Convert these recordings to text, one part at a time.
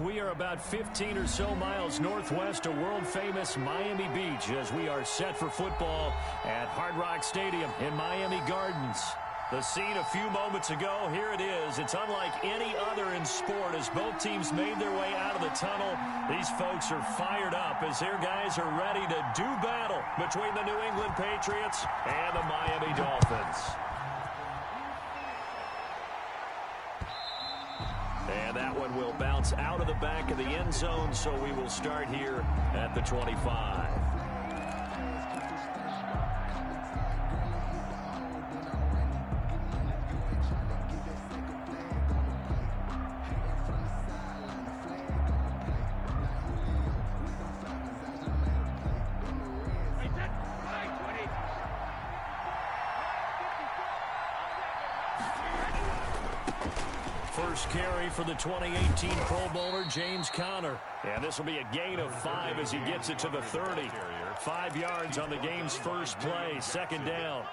We are about 15 or so miles northwest of world-famous Miami Beach as we are set for football at Hard Rock Stadium in Miami Gardens. The scene a few moments ago, here it is. It's unlike any other in sport as both teams made their way out of the tunnel. These folks are fired up as their guys are ready to do battle between the New England Patriots and the Miami Dolphins. And that one will bounce out of the back of the end zone, so we will start here at the 25. First carry for the 2018 Pro Bowler, James Conner. And this will be a gain of 5 as he gets it to the 30. 5 yards on the game's first play, second down.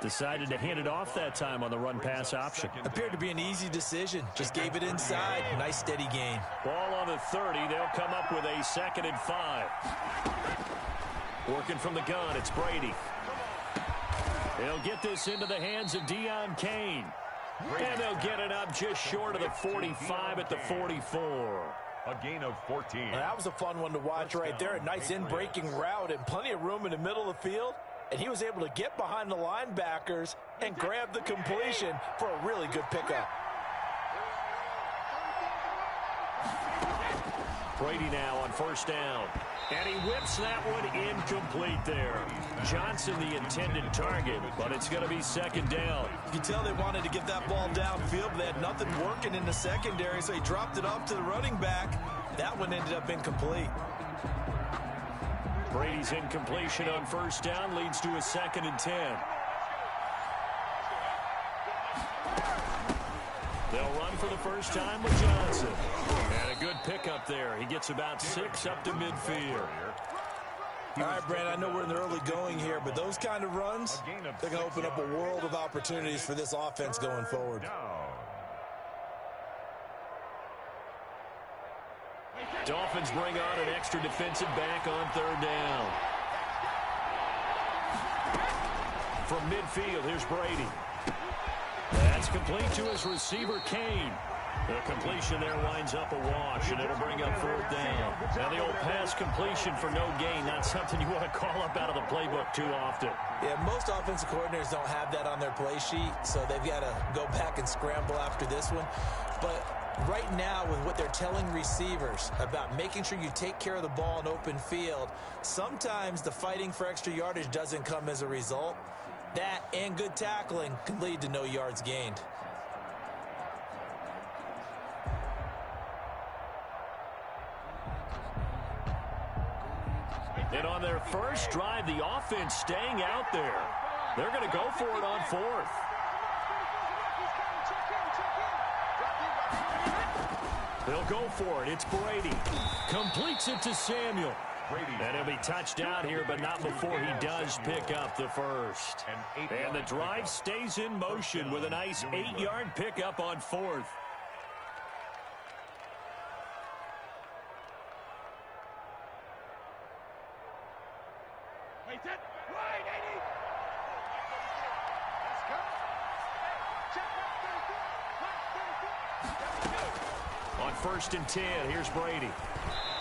Decided to hand it off that time on the run-pass option. Appeared to be an easy decision. Just gave it inside. Nice steady gain. Ball on the 30. They'll come up with a 2nd and 5. Working from the gun, it's Brady. They'll get this into the hands of Deion Kane. And they'll get it up just short of the 45 at the 44. A gain of 14. That was a fun one to watch right there. A nice in-breaking route and plenty of room in the middle of the field. And he was able to get behind the linebackers and grab the completion for a really good pickup. Brady now on first down. And he whips that one incomplete there. Johnson the intended target, but it's going to be second down. You can tell they wanted to get that ball downfield, but they had nothing working in the secondary, so he dropped it off to the running back. That one ended up incomplete. Brady's incompletion on first down leads to a 2nd and 10. They'll run for the first time with Johnson. And a good pickup there. He gets about 6 up to midfield. All right, Brandon, I know we're in the early going here, but those kind of runs, they're going to open up a world of opportunities for this offense going forward. Dolphins bring on an extra defensive back on 3rd down. From midfield, here's Brady. That's complete to his receiver, Kane. The completion there winds up a wash, and it'll bring up 4th down. Now the old pass completion for no gain, not something you want to call up out of the playbook too often. Yeah, most offensive coordinators don't have that on their play sheet, so they've got to go back and scramble after this one. But right now, with what they're telling receivers about making sure you take care of the ball in open field, sometimes the fighting for extra yardage doesn't come as a result. That and good tackling can lead to no yards gained. And on their first drive, the offense staying out there. They're going to go for it on 4th. They'll go for it. It's Brady. Completes it to Samuel. And he'll be touched down here, but not before he does pick up the first. And the drive stays in motion with a nice 8-yard pickup on 4th. On 1st and 10, here's Brady.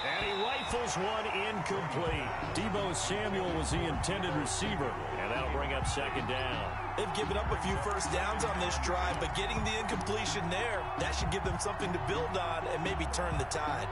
And he rifles one incomplete. Deebo Samuel was the intended receiver, and that'll bring up 2nd down. They've given up a few first downs on this drive, but getting the incompletion there, that should give them something to build on and maybe turn the tide.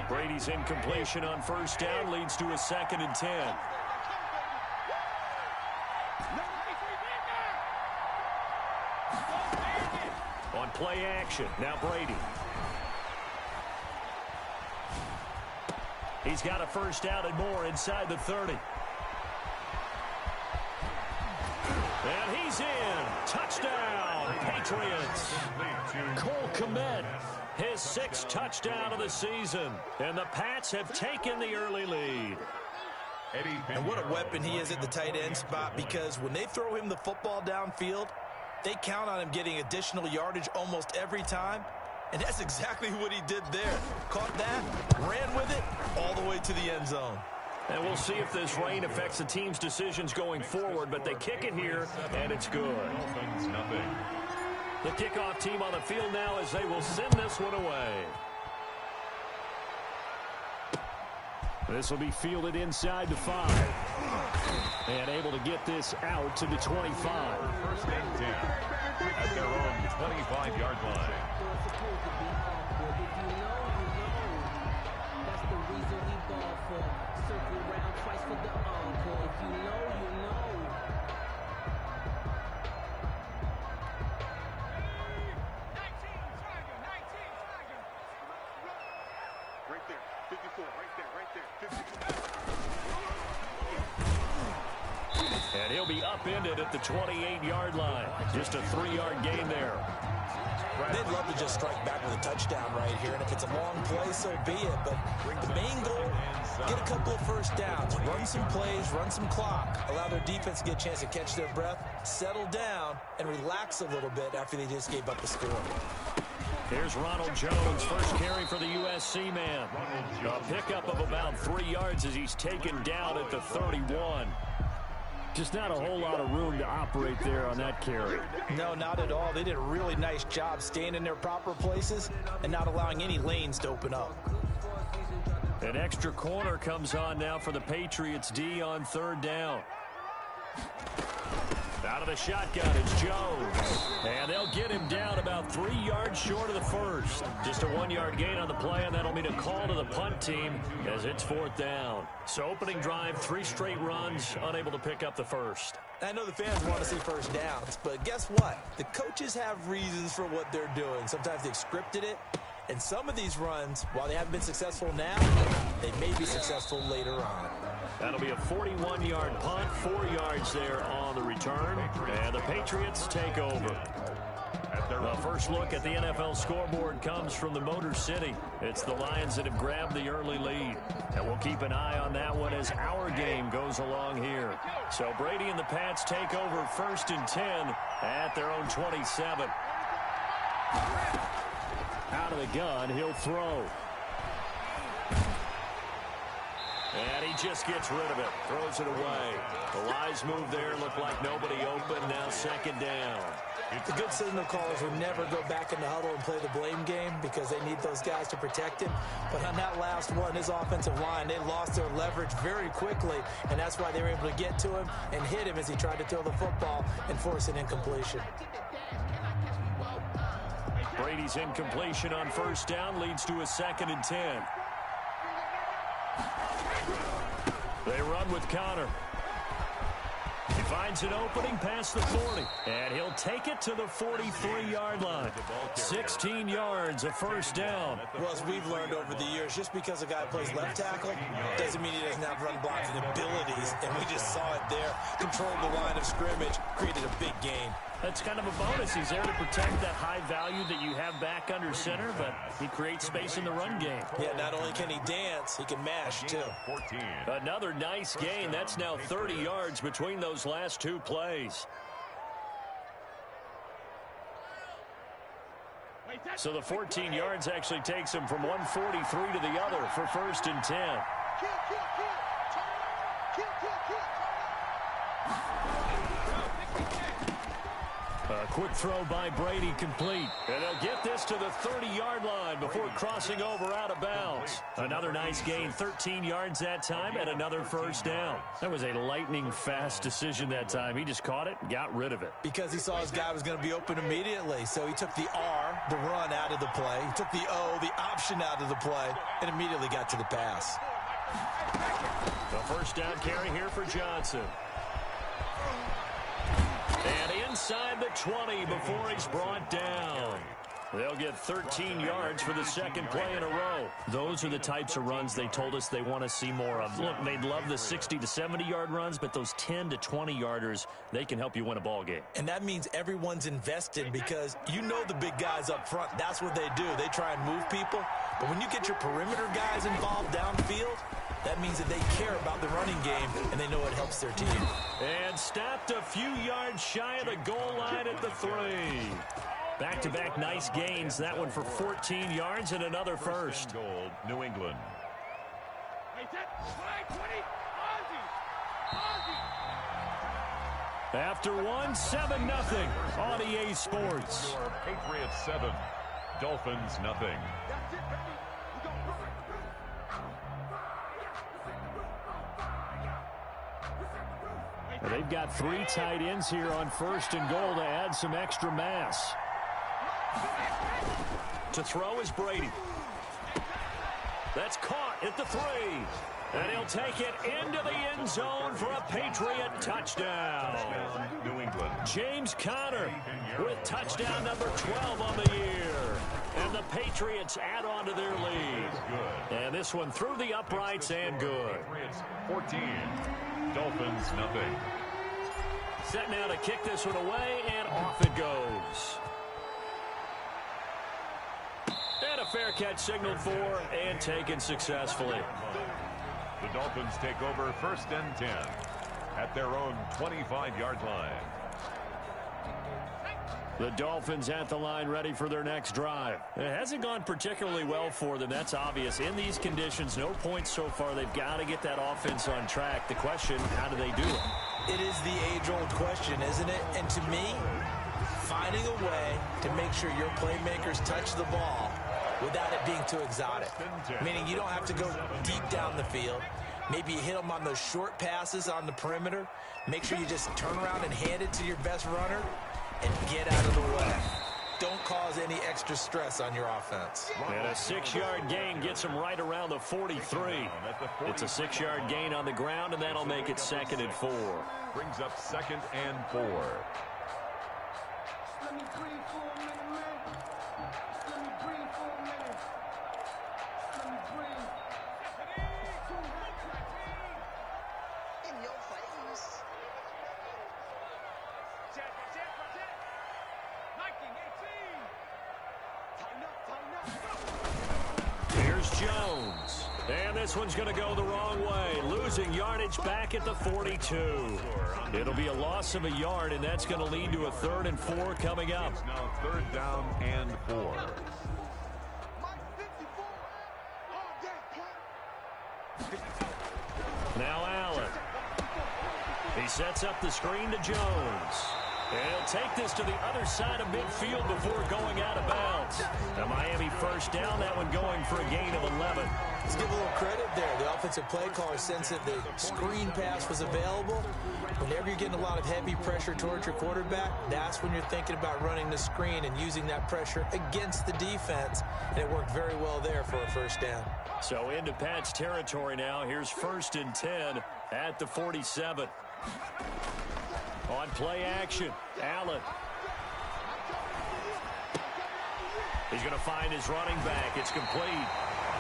Brady's incompletion on first down leads to a 2nd and 10. On play action, now Brady. He's got a first down and more inside the 30. And he's in. Touchdown, Patriots. Cole Kmet, his 6th touchdown of the season. And the Pats have taken the early lead. And what a weapon he is at the tight end spot, because when they throw him the football downfield, they count on him getting additional yardage almost every time. And that's exactly what he did there. Caught that, ran with it, all the way to the end zone. And we'll see if this rain affects the team's decisions going forward, but they kick it here, and it's good. The kickoff team on the field now as they will send this one away. This will be fielded inside the 5. And able to get this out to the 25. First and 10 at their own 25-yard line. And he'll be upended at the 28-yard line. Just a 3-yard gain there. They'd love to just strike back with a touchdown right here, and if it's a long play, so be it. But the main goal, get a couple of first downs, run some plays, run some clock, allow their defense to get a chance to catch their breath, settle down, and relax a little bit after they just gave up the score. Here's Ronald Jones, first carry for the USC man. A pickup of about 3 yards as he's taken down at the 31. Just not a whole lot of room to operate there on that carry. No, not at all. They did a really nice job staying in their proper places and not allowing any lanes to open up. An extra corner comes on now for the Patriots D on 3rd down. Out of the shotgun, it's Jones. And they'll get him down about 3 yards short of the first. Just a 1-yard gain on the play, and that'll mean a call to the punt team as it's 4th down. So opening drive, 3 straight runs, unable to pick up the first. I know the fans want to see first downs, but guess what? The coaches have reasons for what they're doing. Sometimes they've scripted it. And some of these runs, while they haven't been successful now, they may be successful later on. That'll be a 41-yard punt, 4 yards there on the return. And the Patriots take over. The first look at the NFL scoreboard comes from the Motor City. It's the Lions that have grabbed the early lead. And we'll keep an eye on that one as our game goes along here. So Brady and the Pats take over 1st and 10 at their own 27. Out of the gun, he'll throw. And he just gets rid of it, throws it away. The wise move there, looked like nobody open, now 2nd down. The good signal callers would never go back in the huddle and play the blame game because they need those guys to protect him. But on that last one, his offensive line, they lost their leverage very quickly, and that's why they were able to get to him and hit him as he tried to throw the football and force an incompletion. Brady's incompletion on 1st down leads to a 2nd and 10. They run with Connor. He finds an opening past the 40, and he'll take it to the 43-yard line. 16 yards, a 1st down. Well, as we've learned over the years, just because a guy plays left tackle doesn't mean he doesn't have run blocking abilities, and we just saw it there. Controlled the line of scrimmage, created a big gain. That's kind of a bonus. He's there to protect that high value that you have back under center, but he creates space in the run game. Yeah, not only can he dance, he can mash, too. Another nice gain. That's now 30 yards between those last 2 plays. So the 14 yards actually takes him from 143 to the other for 1st and 10. A quick throw by Brady complete. And they'll get this to the 30-yard line before crossing over out of bounds. Another nice gain, 13 yards that time, and another 1st down. That was a lightning-fast decision that time. He just caught it and got rid of it. Because he saw his guy was going to be open immediately. So he took the R, the run, out of the play. He took the O, the option, out of the play, and immediately got to the pass. The 1st down carry here for Johnson. And inside the 20 before he's brought down. They'll get 13 yards for the second play in a row. Those are the types of runs they told us they want to see more of. Look, they'd love the 60 to 70-yard runs, but those 10 to 20-yarders, they can help you win a ball game. And that means everyone's invested because you know the big guys up front. That's what they do. They try and move people. But when you get your perimeter guys involved downfield, that means that they care about the running game, and they know it helps their team. And stopped a few yards shy of the goal line at the 3. Back-to-back nice gains. That one for 14 yards and another first. Goal, New England. After one, 7-0 on EA Sports. Your Patriots 7, Dolphins nothing. They've got 3 tight ends here on 1st and goal to add some extra mass. To throw is Brady. That's caught at the 3. And he'll take it into the end zone for a Patriot touchdown. New England. James Conner with touchdown number 12 on the year. And the Patriots add on to their lead. And this one through the uprights and good. Patriots 14, Dolphins nothing. Set now to kick this one away, and off it goes. And a fair catch signaled for and taken successfully. The Dolphins take over 1st and 10 at their own 25-yard line. The Dolphins at the line ready for their next drive. It hasn't gone particularly well for them. That's obvious. In these conditions, no points so far. They've got to get that offense on track. The question, how do they do it? It is the age-old question, isn't it? And to me, finding a way to make sure your playmakers touch the ball without it being too exotic. Meaning you don't have to go deep down the field. Maybe you hit them on those short passes on the perimeter. Make sure you just turn around and hand it to your best runner and get out of the way. Don't cause any extra stress on your offense. And a 6-yard gain gets him right around the 43. It's a 6-yard gain on the ground, and that'll make it 2nd and 4. Brings up 2nd and 4. Jones. And this one's going to go the wrong way. Losing yardage back at the 42. It'll be a loss of a yard, and that's going to lead to a 3rd and 4 coming up. It's now 3rd down and 4. Now Allen. He sets up the screen to Jones. And he'll take this to the other side of midfield before going out of bounds. The Miami 1st down, that one going for a gain of 11. Let's give a little credit there. The offensive play caller sensed that the screen pass was available. Whenever you're getting a lot of heavy pressure towards your quarterback, that's when you're thinking about running the screen and using that pressure against the defense. And it worked very well there for a 1st down. So into Pat's territory now. Here's 1st and 10 at the 47. On play action, Allen. He's going to find his running back. It's complete.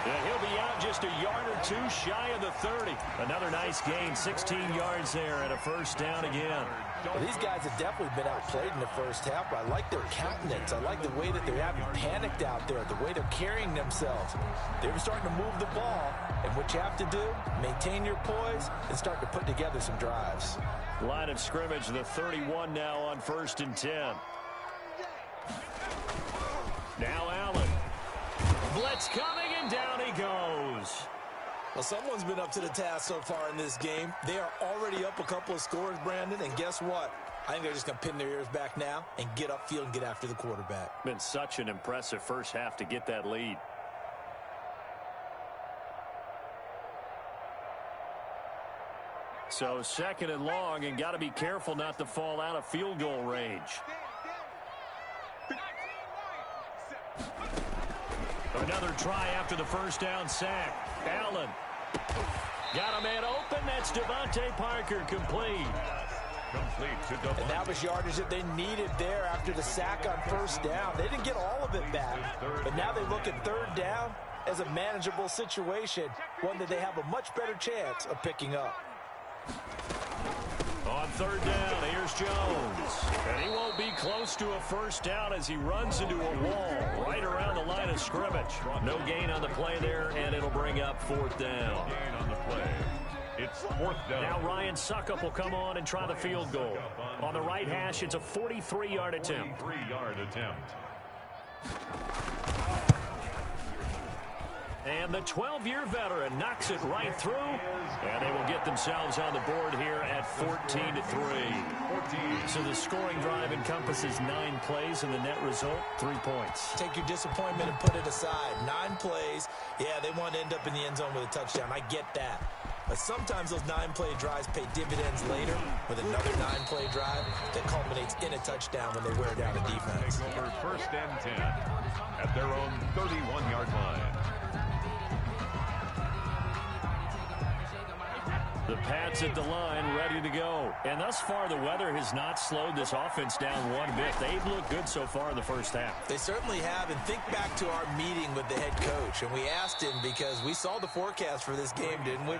He'll be out just a yard or 2 shy of the 30. Another nice gain, 16 yards there, and a 1st down again. Well, these guys have definitely been outplayed in the 1st half, but I like their countenance. I like the way that they haven't panicked out there, the way they're carrying themselves. They're starting to move the ball, and what you have to do, maintain your poise and start to put together some drives. Line of scrimmage, the 31 now on 1st and 10. Now Allen. Blitz coming, and down he goes. Well, someone's been up to the task so far in this game. They are already up a couple of scores, Brandon, and guess what? I think they're just going to pin their ears back now and get upfield and get after the quarterback. Been such an impressive 1st half to get that lead. So 2nd and long, and got to be careful not to fall out of field goal range. Another try after the 1st down sack. Allen got a man open. That's Devontae Parker complete. Complete to Devontae. And that was yardage that they needed there after the sack on first down. They didn't get all of it back, but now they look at third down as a manageable situation, one that they have a much better chance of picking up. On third down, here's Jones. And he won't be close to a first down as he runs into a wall right around the line of scrimmage. No gain on the play there, and it'll bring up fourth down. Gain on the play. It's fourth down. Now Ryan Suckup will come on and try the field goal. On the right hash, it's a 43-yard attempt. 43-yard attempt. And the 12-year veteran knocks it right through. And they will get themselves on the board here at 14-3. So the scoring drive encompasses 9 plays, and the net result, 3 points. Take your disappointment and put it aside. 9 plays. Yeah, they want to end up in the end zone with a touchdown. I get that. But sometimes those 9-play drives pay dividends later with another 9-play drive that culminates in a touchdown when they wear down a defense. Over first and 10 at their own 31-yard line. The Pats at the line, ready to go. And thus far, the weather has not slowed this offense down one bit. They've looked good so far in the first half. They certainly have. And think back to our meeting with the head coach. And we asked him, because we saw the forecast for this game, didn't we?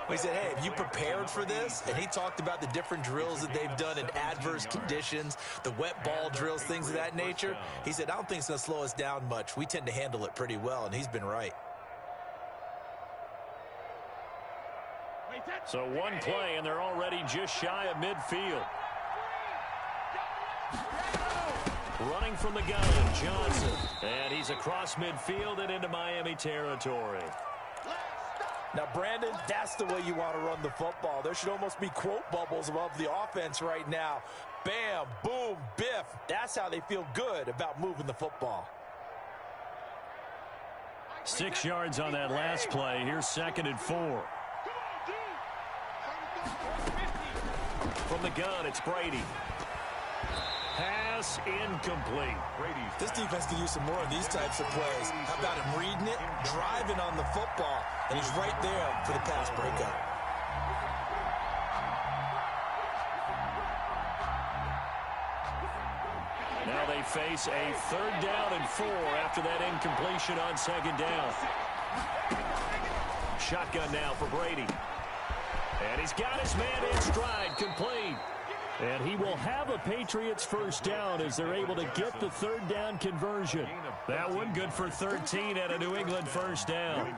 We said, hey, have you prepared for this? And he talked about the different drills that they've done in adverse conditions, the wet ball drills, things of that nature. He said, I don't think it's going to slow us down much. We tend to handle it pretty well, and he's been right. So one play, and they're already just shy of midfield. Running from the gun, Johnson. And he's across midfield and into Miami territory. Now, Brandon, that's the way you want to run the football. There should almost be quote bubbles above the offense right now. Bam, boom, biff. That's how they feel good about moving the football. 6 yards on that last play. Here's 2nd and 4. From the gun, it's Brady. Pass incomplete. This defense can use some more of these types of plays. How about him reading it, driving on the football, and he's right there for the pass breakup. Now they face a 3rd down and 4 after that incompletion on 2nd down. Shotgun now for Brady. And he's got his man in stride, complete. And he will have a Patriots first down as they're able to get the 3rd down conversion. That one good for 13 at a New England first down.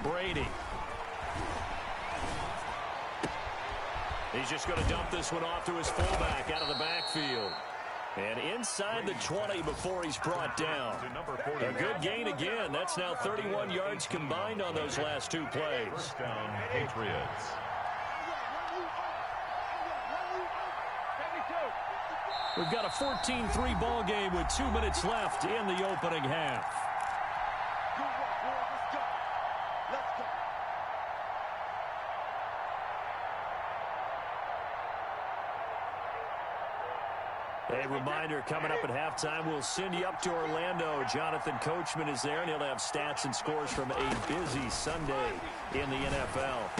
Brady. He's just going to dump this one off to his fullback out of the backfield. And inside the 20 before he's brought down. A good gain again. That's now 31 yards combined on those last 2 plays. First down, Patriots. We've got a 14-3 ball game with 2 minutes left in the opening half. A reminder, coming up at halftime, we'll send you up to Orlando. Jonathan Coachman is there, and he'll have stats and scores from a busy Sunday in the NFL.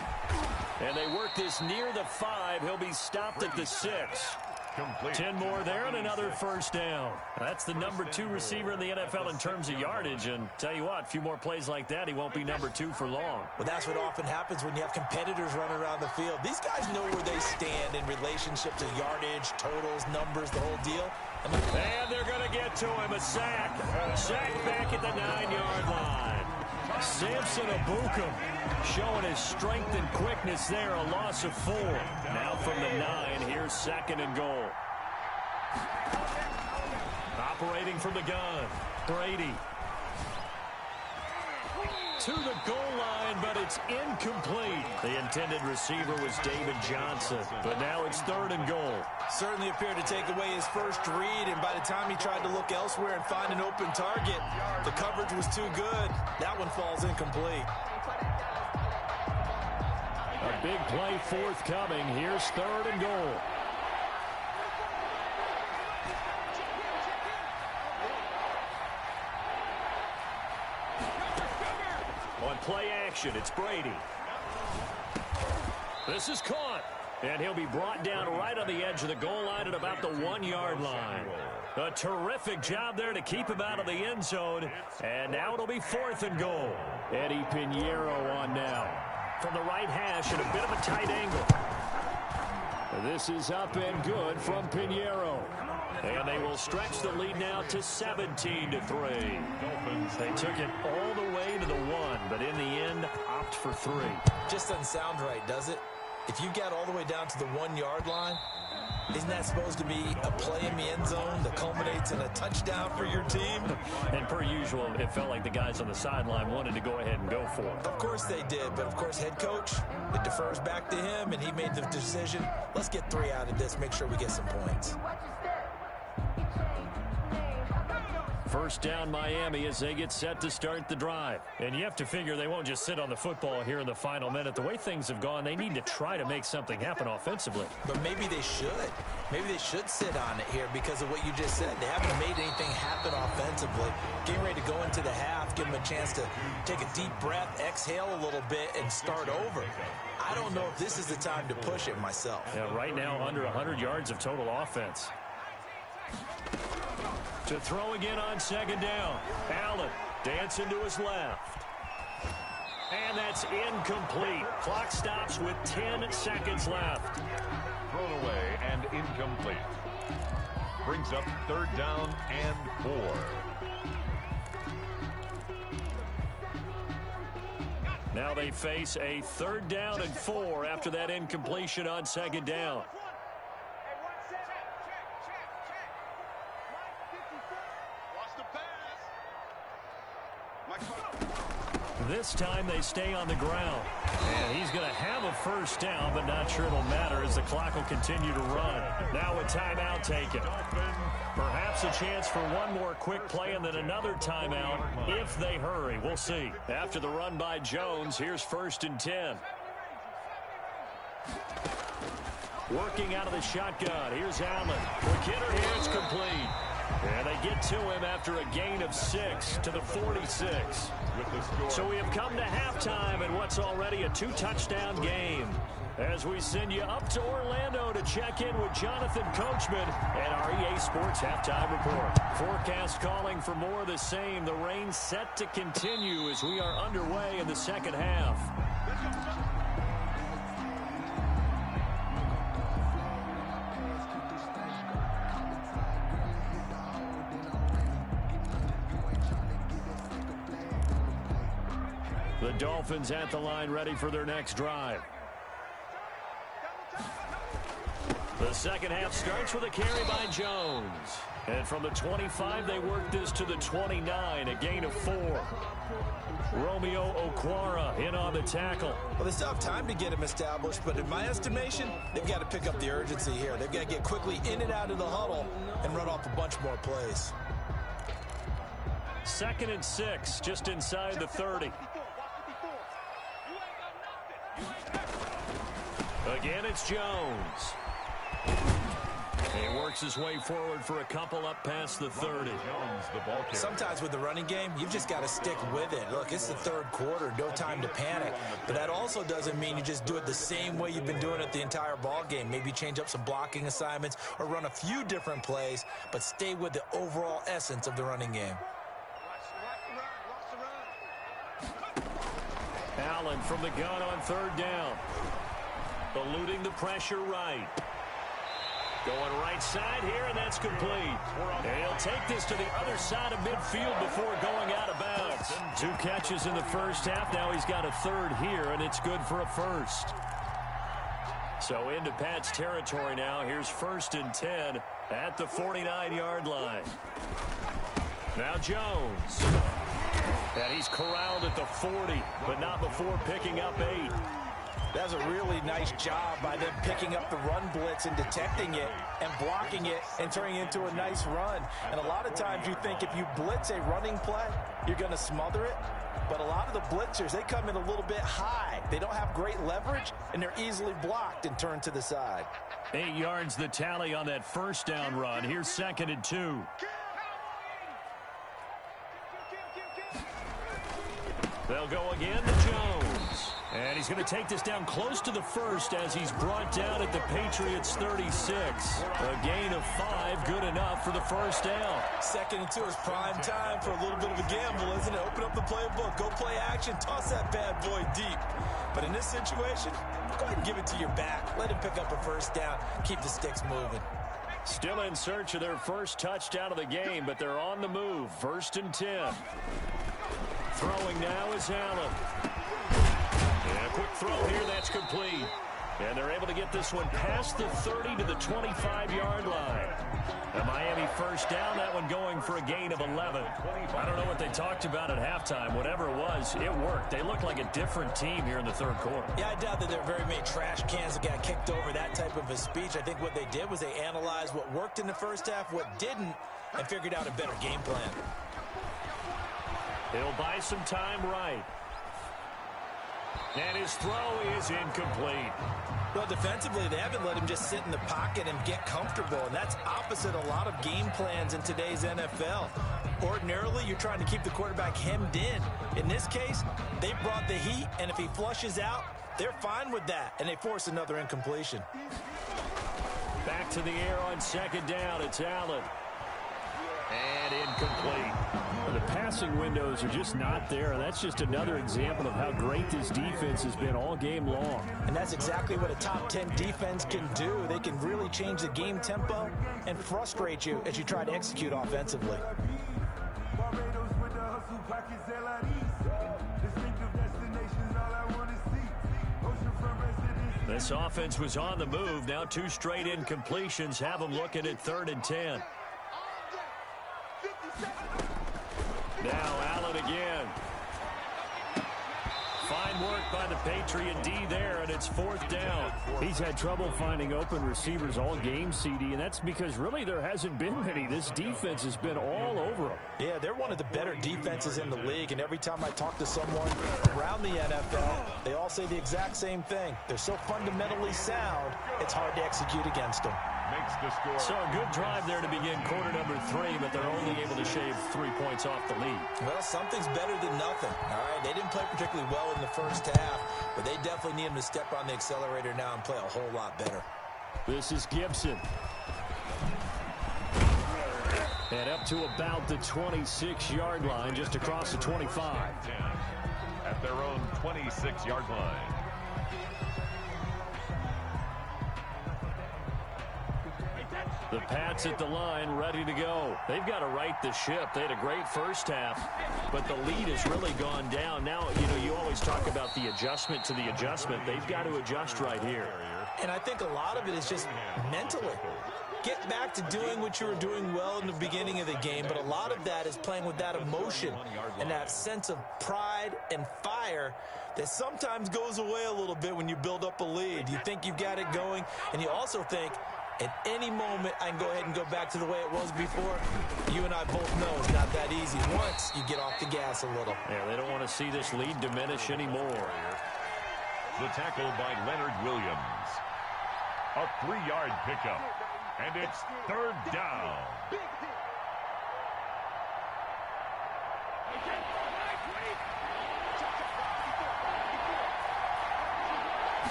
And they work this near the 5. He'll be stopped at the 6. Complete. 10 more there and another first down. That's the number 2 receiver in the NFL in terms of yardage. And tell you what, a few more plays like that, he won't be number 2 for long. Well, that's what often happens when you have competitors running around the field. These guys know where they stand in relationship to yardage, totals, numbers, the whole deal. And they're going to get to him. A sack. Sack back at the 9-yard line. Samson Abukum showing his strength and quickness there. A loss of 4. Now from the 9, here's 2nd and goal. Operating from the gun, Brady. To the goal line, but it's incomplete. The intended receiver was David Johnson, but now it's 3rd and goal. Certainly appeared to take away his first read, and by the time he tried to look elsewhere and find an open target, the coverage was too good. That one falls incomplete. A big play forthcoming. Here's 3rd and goal. play action. It's Brady. This is caught. And he'll be brought down right on the edge of the goal line at about the 1-yard line. A terrific job there to keep him out of the end zone. And now it'll be 4th and goal. Eddie Pinheiro on now. From the right hash at a bit of a tight angle. This is up and good from Pinheiro. And they will stretch the lead now to 17-3. They took it all the way to the 1, but in the end, opt for 3. Just doesn't sound right, does it? If you got all the way down to the 1-yard line, isn't that supposed to be a play in the end zone that culminates in a touchdown for your team? And per usual, it felt like the guys on the sideline wanted to go ahead and go for it. Of course they did, but of course head coach, it defers back to him, and he made the decision. Let's get 3 out of this, make sure we get some points. First down Miami as they get set to start the drive. And you have to figure they won't just sit on the football here in the final minute. The way things have gone, they need to try to make something happen offensively. But maybe they should. Maybe they should sit on it here because of what you just said. They haven't made anything happen offensively. Getting ready to go into the half, give them a chance to take a deep breath, exhale a little bit, and start over. I don't know if this is the time to push it myself. Yeah, right now under 100 yards of total offense. To throw again on 2nd down. Allen dancing to his left. And that's incomplete. Clock stops with 10 seconds left. Thrown away and incomplete. Brings up 3rd down and 4. Now they face a 3rd down and 4 after that incompletion on 2nd down. This time they stay on the ground. And he's going to have a 1st down, but not sure it'll matter as the clock will continue to run. Now a timeout taken. Perhaps a chance for one more quick play and then another timeout if they hurry. We'll see. After the run by Jones, here's 1st and 10. Working out of the shotgun. Here's Allen. Quick hitter here. It's complete. And they get to him after a gain of 6 to the 46. So we have come to halftime in what's already a 2-touchdown game. As we send you up to Orlando to check in with Jonathan Coachman and our EA Sports Halftime Report. Forecast calling for more of the same. The rain set to continue as we are underway in the second half. The Dolphins at the line ready for their next drive. The second half starts with a carry by Jones. And from the 25, they work this to the 29, a gain of 4. Romeo Okwara in on the tackle. Well, they still have time to get him established, but in my estimation, they've got to pick up the urgency here. They've got to get quickly in and out of the huddle and run off a bunch more plays. 2nd and 6, just inside the 30. Again, it's Jones. He works his way forward for a couple up past the 30. Sometimes with the running game, you've just got to stick with it. Look, it's the 3rd quarter, no time to panic. But that also doesn't mean you just do it the same way you've been doing it the entire ball game. Maybe change up some blocking assignments or run a few different plays, but stay with the overall essence of the running game. Allen from the gun on 3rd down. Eluding the pressure right. Going right side here, and that's complete. And he'll take this to the other side of midfield before going out of bounds. 2 catches in the first half. Now he's got a 3rd here, and it's good for a 1st. So into Pat's territory now. Here's 1st and 10 at the 49-yard line. Now Jones. And he's corralled at the 40, but not before picking up 8. That's a really nice job by them picking up the run blitz and detecting it and blocking it and turning it into a nice run. And a lot of times you think if you blitz a running play, you're going to smother it. But a lot of the blitzers, they come in a little bit high. They don't have great leverage, and they're easily blocked and turned to the side. 8 yards the tally on that 1st down run. Here's 2nd and 2. They'll go again to Jones. And he's going to take this down close to the first as he's brought down at the Patriots 36. A gain of 5, good enough for the first down. 2nd and 2 is prime time for a little bit of a gamble, isn't it? Open up the playbook, go play action, toss that bad boy deep. But in this situation, go ahead and give it to your back. Let him pick up a first down, keep the sticks moving. Still in search of their first touchdown of the game, but they're on the move. 1st and 10. Throwing now is Allen. And a quick throw here, that's complete. And they're able to get this one past the 30 to the 25-yard line. The Miami first down, that one going for a gain of 11. I don't know what they talked about at halftime. Whatever it was, it worked. They look like a different team here in the 3rd quarter. Yeah, I doubt that there are very many trash cans that got kicked over that type of a speech. I think what they did was they analyzed what worked in the first half, what didn't, and figured out a better game plan. He'll buy some time right. And his throw is incomplete. Well, defensively, they haven't let him just sit in the pocket and get comfortable, and that's opposite a lot of game plans in today's NFL. Ordinarily, you're trying to keep the quarterback hemmed in. In this case, they brought the heat, and if he flushes out, they're fine with that, and they force another incompletion. Back to the air on 2nd down. It's Allen. And incomplete. The passing windows are just not there. That's just another example of how great this defense has been all game long. And that's exactly what a top 10 defense can do. They can really change the game tempo and frustrate you as you try to execute offensively. This offense was on the move. Now 2 straight incompletions have them looking at 3rd and 10. Now Allen again. Fine work by the Patriot D there, and it's 4th down. He's had trouble finding open receivers all game, CD, and that's because really there hasn't been many. This defense has been all over them. Yeah, they're one of the better defenses in the league, and every time I talk to someone around the NFL, they all say the exact same thing. They're so fundamentally sound, it's hard to execute against them. Makes the score. So a good drive there to begin quarter number 3, but they're only able to shave 3 points off the lead. Well, something's better than nothing. All right, they didn't play particularly well in the first half, but they definitely need him to step on the accelerator now and play a whole lot better. This is Gibson. And up to about the 26-yard line, just across the 25. At their own 26-yard line. The Pats at the line, ready to go. They've got to right the ship. They had a great first half, but the lead has really gone down. Now, you always talk about the adjustment to the adjustment. They've got to adjust right here. And I think a lot of it is just mentally. Get back to doing what you were doing well in the beginning of the game, but a lot of that is playing with that emotion and that sense of pride and fire that sometimes goes away a little bit when you build up a lead. You think you've got it going, and you also think, at any moment, I can go ahead and go back to the way it was before. You and I both know it's not that easy once you get off the gas a little. Yeah, they don't want to see this lead diminish anymore. The tackle by Leonard Williams. A 3-yard pickup. And it's 3rd down.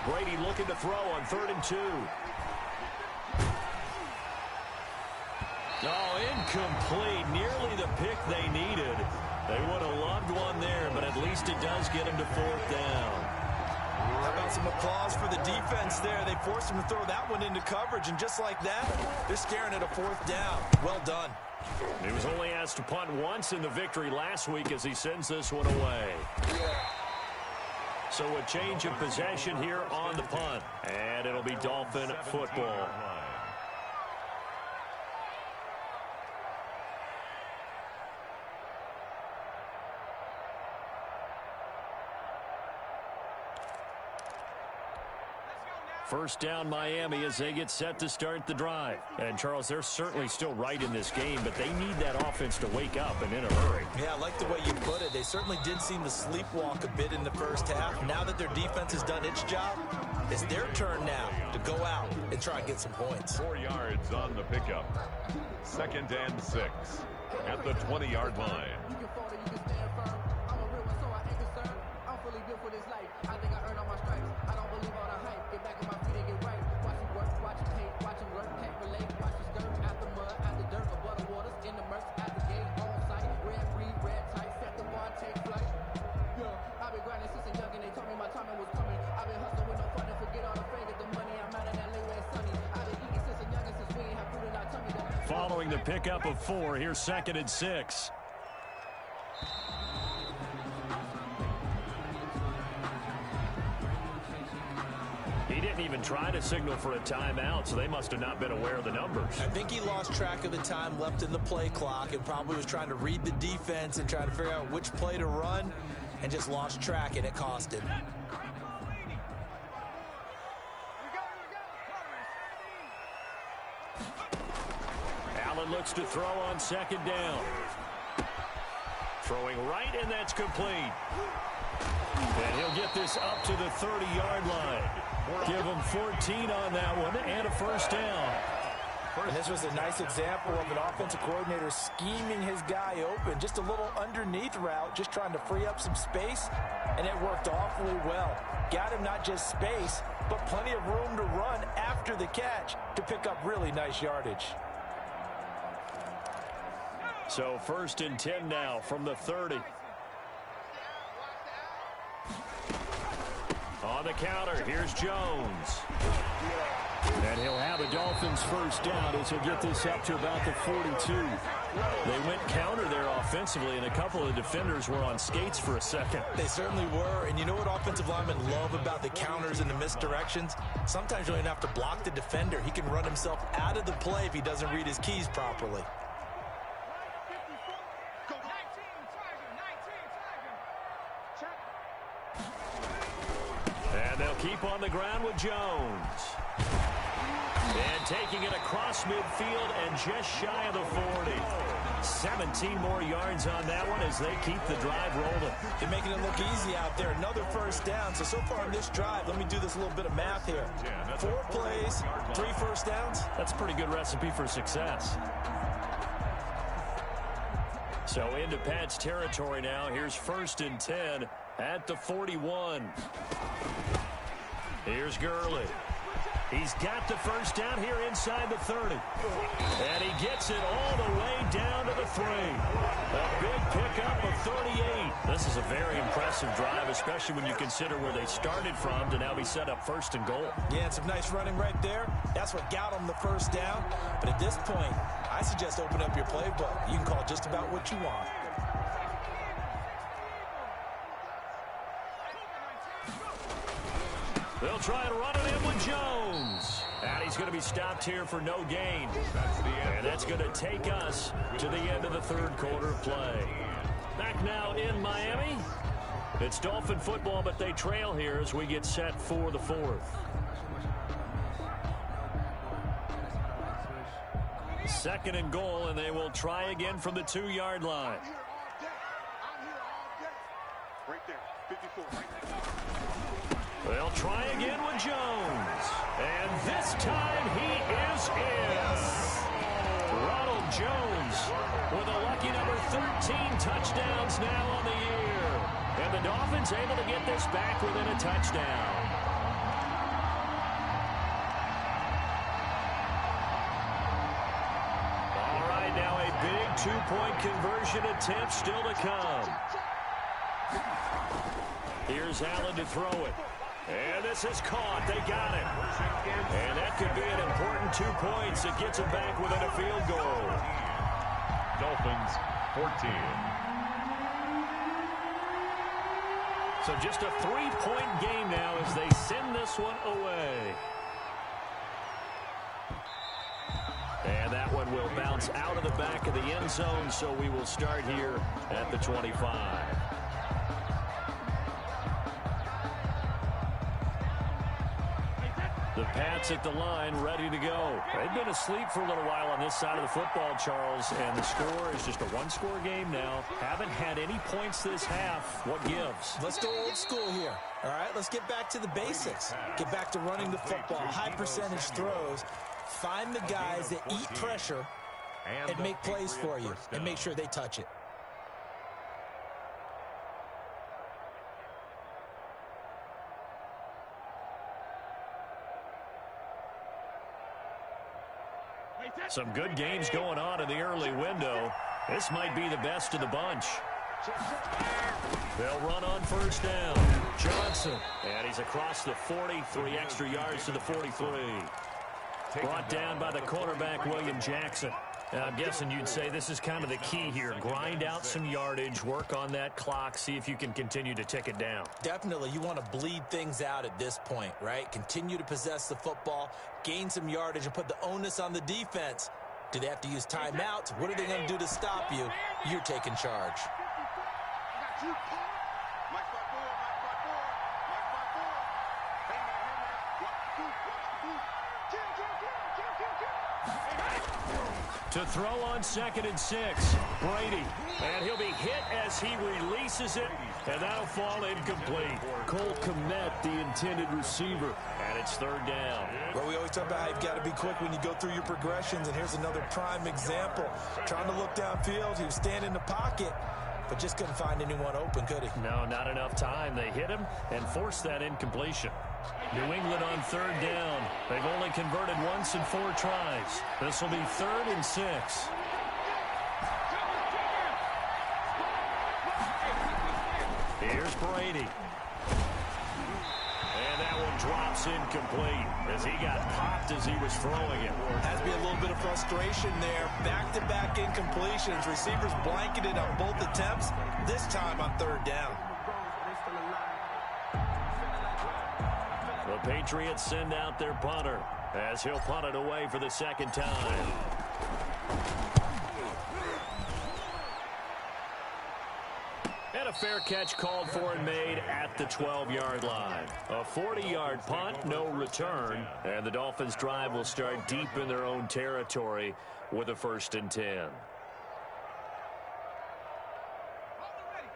Brady looking to throw on 3rd and 2. Oh, incomplete. Nearly the pick they needed. They would have loved one there, but at least it does get them to 4th down. How about some applause for the defense there? They forced him to throw that one into coverage, and just like that, they're staring at a 4th down. Well done. He was only asked to punt once in the victory last week as he sends this one away. So a change of possession here on the punt, and it'll be Dolphin football. First down Miami as they get set to start the drive. And, Charles, they're certainly still right in this game, but they need that offense to wake up and in a hurry. Yeah, I like the way you put it. They certainly did seem to sleepwalk a bit in the first half. Now that their defense has done its job, it's their turn now to go out and try and get some points. 4 yards on the pickup. 2nd and 6 at the 20-yard line. following the pickup of 4. Here's 2nd and 6. He didn't even try to signal for a timeout, so they must have not been aware of the numbers. I think he lost track of the time left in the play clock and probably was trying to read the defense and trying to figure out which play to run and just lost track, and it cost him. Allen looks to throw on 2nd down. Throwing right, and that's complete. And he'll get this up to the 30-yard line. Give him 14 on that one and a 1st down. And this was a nice example of an offensive coordinator scheming his guy open. Just a little underneath route, just trying to free up some space, and it worked awfully well. Got him not just space, but plenty of room to run after the catch to pick up really nice yardage. So 1st and 10 now from the 30. On the counter, here's Jones. And he'll have a Dolphins 1st down as he'll get this up to about the 42. They went counter there offensively, and a couple of defenders were on skates for a second. They certainly were, and you know what offensive linemen love about the counters and the misdirections? Sometimes you don't even have to block the defender. He can run himself out of the play if he doesn't read his keys properly. And they'll keep on the ground with Jones. And taking it across midfield and just shy of the 40. 17 more yards on that one as they keep the drive rolling. They're making it look easy out there. Another 1st down. So far in this drive, let me do this little bit of math here. 4 plays, 3 1st downs. That's a pretty good recipe for success. So into Pat's territory now. Here's 1st and 10 at the 41. Here's Gurley. He's got the 1st down here inside the 30. And he gets it all the way down to the 3. A big pickup of 38. This is a very impressive drive, especially when you consider where they started from to now be set up 1st and goal. Yeah, and some nice running right there. That's what got them the 1st down. But at this point, I suggest open up your playbook. You can call just about what you want. They'll try and run it in with Jones. And he's going to be stopped here for no gain. And that's going to take us to the end of the 3rd quarter of play. Back now in Miami. It's Dolphin football, but they trail here as we get set for the 4th. 2nd and goal, and they will try again from the 2-yard line. Right there, 54, right there. They'll try again with Jones. And this time he is in. Ronald Jones with a lucky number 13 touchdowns now on the year. And the Dolphins able to get this back within a touchdown. All right, now a big 2-point conversion attempt still to come. Here's Allen to throw it. And this is caught. They got it. And that could be an important 2 points. It gets them back within a field goal. Dolphins 14. So just a 3-point game now as they send this one away. And that one will bounce out of the back of the end zone, so we will start here at the 25. The Pats at the line, ready to go. They've been asleep for a little while on this side of the football, Charles, and the score is just a 1-score game now. Haven't had any points this half. What gives? Let's go old school here. All right, let's get back to the basics. Get back to running the football, high percentage throws. Find the guys that eat pressure and make plays for you and make sure they touch it. Some good games going on in the early window. This might be the best of the bunch. They'll run on 1st down. Johnson. And he's across the 40, 3 extra yards to the 43. Brought down by the cornerback, William Jackson. I'm guessing you'd say this is kind of the key here. Grind out some yardage, work on that clock, see if you can continue to tick it down. Definitely, you want to bleed things out at this point, right? Continue to possess the football, gain some yardage, and put the onus on the defense. Do they have to use timeouts? What are they going to do to stop you? You're taking charge. To throw on 2nd and 6, Brady. And he'll be hit as he releases it, and that'll fall incomplete. Cole Kmet, the intended receiver, and it's 3rd down. Well, we always talk about how you've got to be quick when you go through your progressions, and here's another prime example. Trying to look downfield, he was standing in the pocket, but just couldn't find anyone open, could he? No, not enough time. They hit him and forced that incompletion. New England on 3rd down. They've only converted once in 4 tries. This will be 3rd and 6. Here's Brady. And that one drops incomplete as he got popped as he was throwing it. Has to be a little bit of frustration there. Back-to-back incompletions. Receivers blanketed on both attempts, this time on 3rd down. The Patriots send out their punter as he'll punt it away for the 2nd time. And a fair catch called for and made at the 12-yard line. A 40-yard punt, no return, and the Dolphins' drive will start deep in their own territory with a 1st and 10.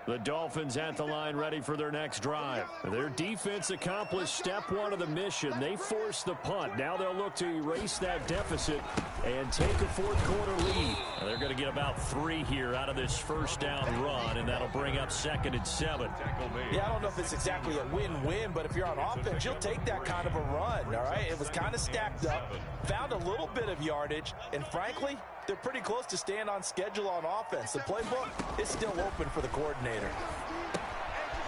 The Dolphins at the line ready for their next drive. Their defense accomplished step 1 of the mission. They forced the punt. Now they'll look to erase that deficit and take a 4th quarter lead. And they're going to get about 3 here out of this 1st down run, and that'll bring up 2nd and 7. Yeah, I don't know if it's exactly a win-win, but if you're on offense, you'll take that kind of a run, all right? It was kind of stacked up, found a little bit of yardage, and frankly, they're pretty close to staying on schedule on offense. The playbook is still open for the coordinator.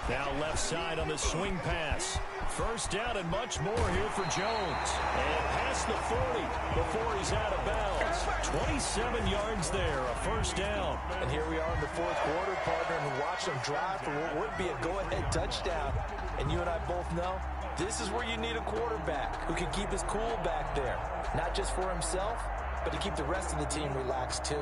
Now left side on the swing pass. 1st down and much more here for Jones. And past the 40 before he's out of bounds. 27 yards there, a 1st down. And here we are in the 4th quarter, partner, and watch them drive for what would be a go-ahead touchdown. And you and I both know this is where you need a quarterback who can keep his cool back there. Not just for himself, but to keep the rest of the team relaxed too.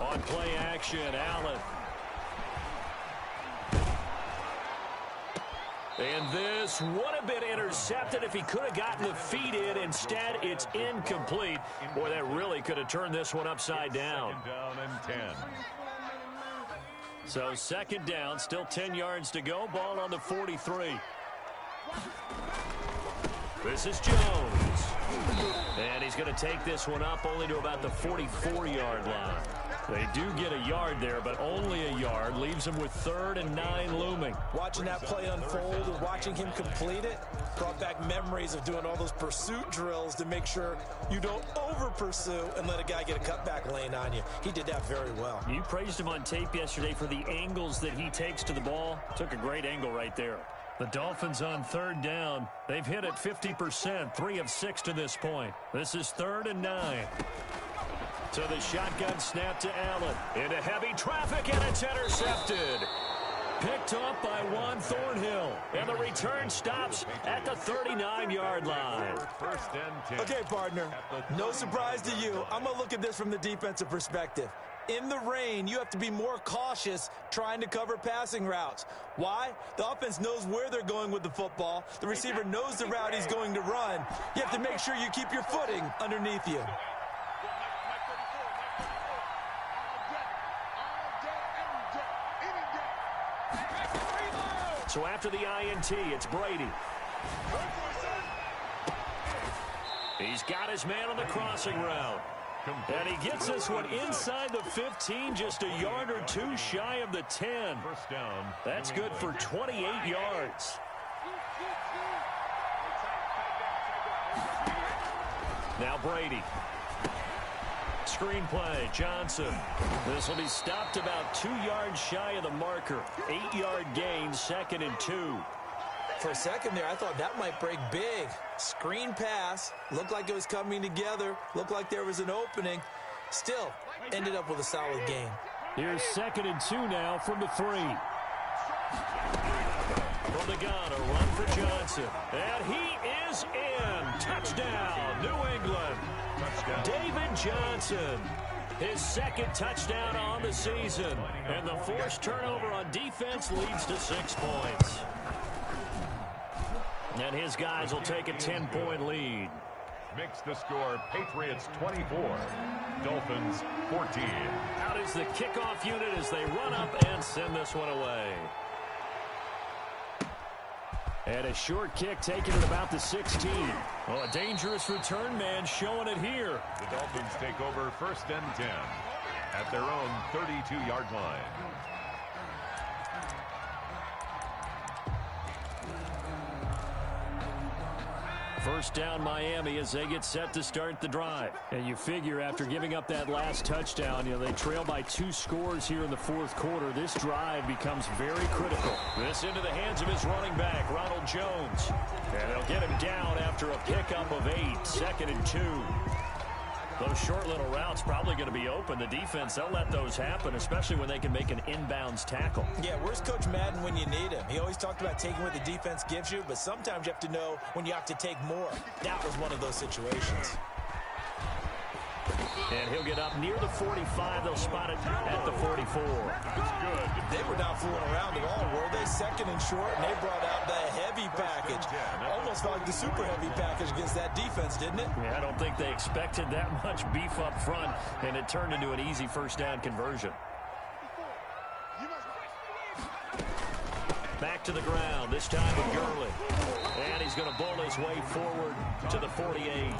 On play action, Allen. And this would have been intercepted if he could have gotten the feet in. Instead, it's incomplete. Boy, that really could have turned this one upside down. 2nd down and 10. So 2nd down, still 10 yards to go. Ball on the 43. This is Jones. And he's going to take this one up only to about the 44-yard line. They do get a yard there, but only a yard. Leaves them with 3rd and 9 looming. Watching that play unfold and watching him complete it brought back memories of doing all those pursuit drills to make sure you don't over-pursue and let a guy get a cutback lane on you. He did that very well. You praised him on tape yesterday for the angles that he takes to the ball. Took a great angle right there. The Dolphins on 3rd down. They've hit it 50%, 3 of 6 to this point. This is 3rd and 9. To the shotgun snap to Allen. Into heavy traffic, and it's intercepted. Picked up by Juan Thornhill. And the return stops at the 39-yard line. 1st and 10. Okay, partner, no surprise to you. I'm going to look at this from the defensive perspective. In the rain, you have to be more cautious trying to cover passing routes. Why? The offense knows where they're going with the football. The receiver knows the route he's going to run. You have to make sure you keep your footing underneath you. So after the INT, it's Brady. He's got his man on the crossing route. And he gets this one inside the 15, just a yard or 2 shy of the 10. 1st down. That's good for 28 yards. Now Brady. screenplay. Johnson. This will be stopped about 2 yards shy of the marker. 8-yard gain, 2nd and 2. For a second there, I thought that might break big. Screen pass. Looked like it was coming together. Looked like there was an opening. Still, ended up with a solid gain. Here's 2nd and 2 now from the 3. From the gun, a run for Johnson. And he is in. Touchdown, New England. Touchdown. David Johnson. His 2nd touchdown on the season. And the forced turnover on defense leads to 6 points. And his guys will take a 10-point lead. Makes the score Patriots 24, Dolphins 14. Out is the kickoff unit as they run up and send this one away. And a short kick taken at about the 16. Well, a dangerous return man showing it here. The Dolphins take over 1st and 10 at their own 32-yard line. First down Miami as they get set to start the drive. And you figure after giving up that last touchdown, they trail by 2 scores here in the 4th quarter. This drive becomes very critical. This into the hands of his running back, Ronald Jones. And they'll get him down after a pickup of 8, 2nd and 2. Those short little routes probably going to be open. The defense, they'll let those happen, especially when they can make an inbounds tackle. Yeah, where's Coach Madden when you need him? He always talked about taking what the defense gives you, but sometimes you have to know when you have to take more. That was one of those situations. And he'll get up near the 45. They'll spot it at the 44. It's good. They were not fooling around at all, were they? 2nd and short, and they brought out the heavy package. Almost felt like the super heavy package against that defense, didn't it? Yeah, I don't think they expected that much beef up front, and it turned into an easy first down conversion. Back to the ground, this time with Gurley. And he's going to bowl his way forward to the 48.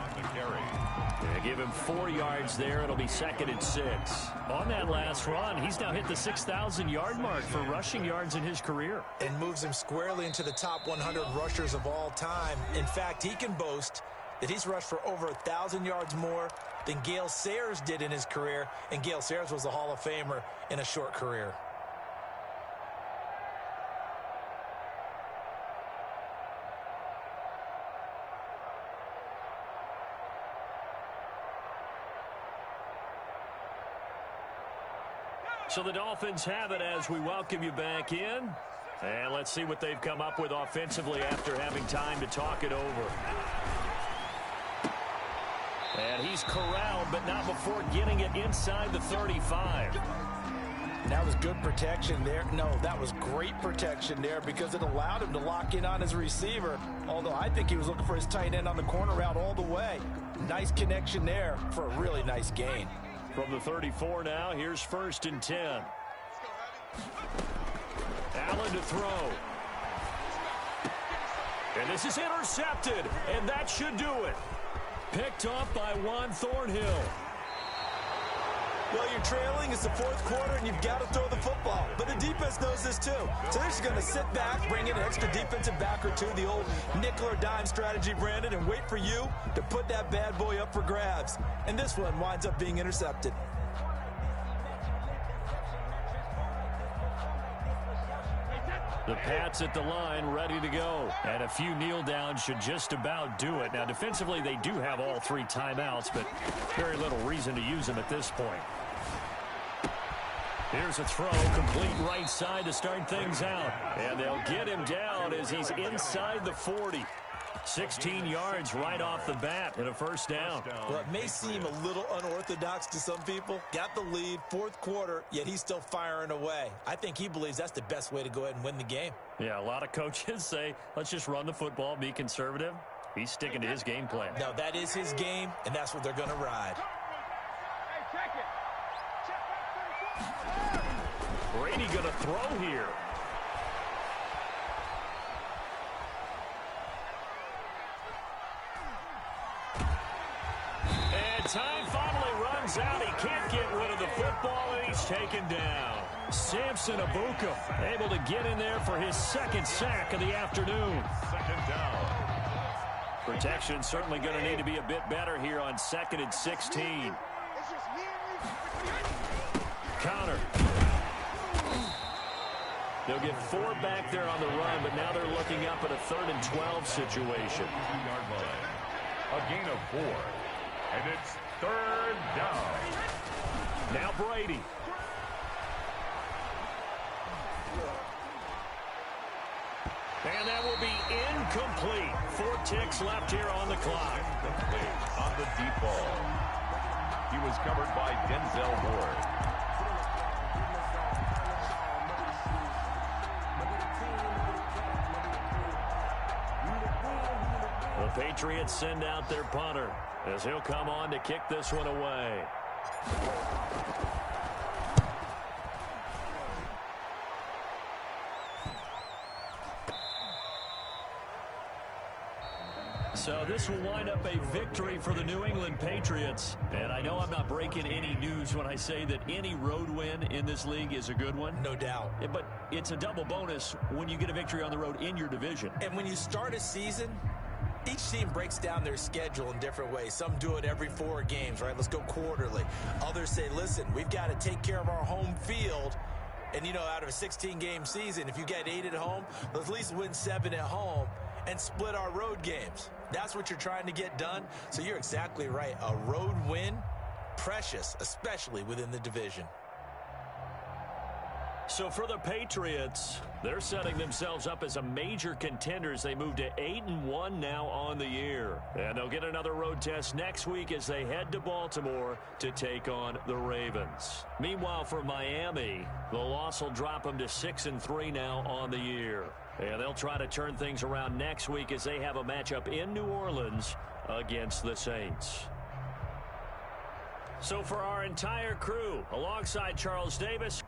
They give him 4 yards there. It'll be 2nd and 6. On that last run, he's now hit the 6,000-yard mark for rushing yards in his career. And moves him squarely into the top 100 rushers of all time. In fact, he can boast that he's rushed for over 1,000 yards more than Gale Sayers did in his career. And Gale Sayers was a Hall of Famer in a short career. So the Dolphins have it as we welcome you back in. And let's see what they've come up with offensively after having time to talk it over. And he's corralled, but not before getting it inside the 35. That was good protection there. No, that was great protection there because it allowed him to lock in on his receiver. Although I think he was looking for his tight end on the corner route all the way. Nice connection there for a really nice gain. From the 34 now, here's 1st and 10. Allen to throw. And this is intercepted, and that should do it. Picked off by Juan Thornhill. Well, you're trailing. It's the 4th quarter, and you've got to throw the football. But the defense knows this, too. So they're just going to sit back, bring in an extra defensive back or two, the old nickel or dime strategy, Brandon, and wait for you to put that bad boy up for grabs. And this one winds up being intercepted. The Pats at the line, ready to go. And a few kneel downs should just about do it. Now, defensively, they do have all 3 timeouts, but very little reason to use them at this point. Here's a throw, complete right side to start things out. And they'll get him down as he's inside the 40. 16 yards right off the bat and a 1st down. Well, it may seem a little unorthodox to some people. Got the lead, 4th quarter, yet he's still firing away. I think he believes that's the best way to go ahead and win the game. Yeah, a lot of coaches say, let's just run the football, be conservative. He's sticking to his game plan. No, that is his game, and that's what they're going to ride. Brady going to throw here. And time finally runs out. He can't get rid of the football, and he's taken down. Samson Abuka able to get in there for his 2nd sack of the afternoon. 2nd down. Protection certainly going to need to be a bit better here on 2nd and 16. Counter. They'll get 4 back there on the run, but now they're looking up at a 3rd and 12 situation. 2-yard line. A gain of 4. And it's 3rd down. Now Brady. And that will be incomplete. 4 ticks left here on the clock. Incomplete on the deep ball. He was covered by Denzel Ward. The Patriots send out their punter as he'll come on to kick this one away. So this will wind up a victory for the New England Patriots. And I know I'm not breaking any news when I say that any road win in this league is a good one. No doubt. But it's a double bonus when you get a victory on the road in your division. And when you start a season, each team breaks down their schedule in different ways. Some do it every 4 games, right? Let's go quarterly. Others say, listen, we've got to take care of our home field. And, you know, out of a 16-game season, if you get 8 at home, let's at least win 7 at home and split our road games. That's what you're trying to get done. So you're exactly right. A road win, precious, especially within the division. So for the Patriots, they're setting themselves up as a major contender as they move to 8-1 now on the year. And they'll get another road test next week as they head to Baltimore to take on the Ravens. Meanwhile, for Miami, the loss will drop them to 6-3 now on the year. And they'll try to turn things around next week as they have a matchup in New Orleans against the Saints. So for our entire crew, alongside Charles Davis,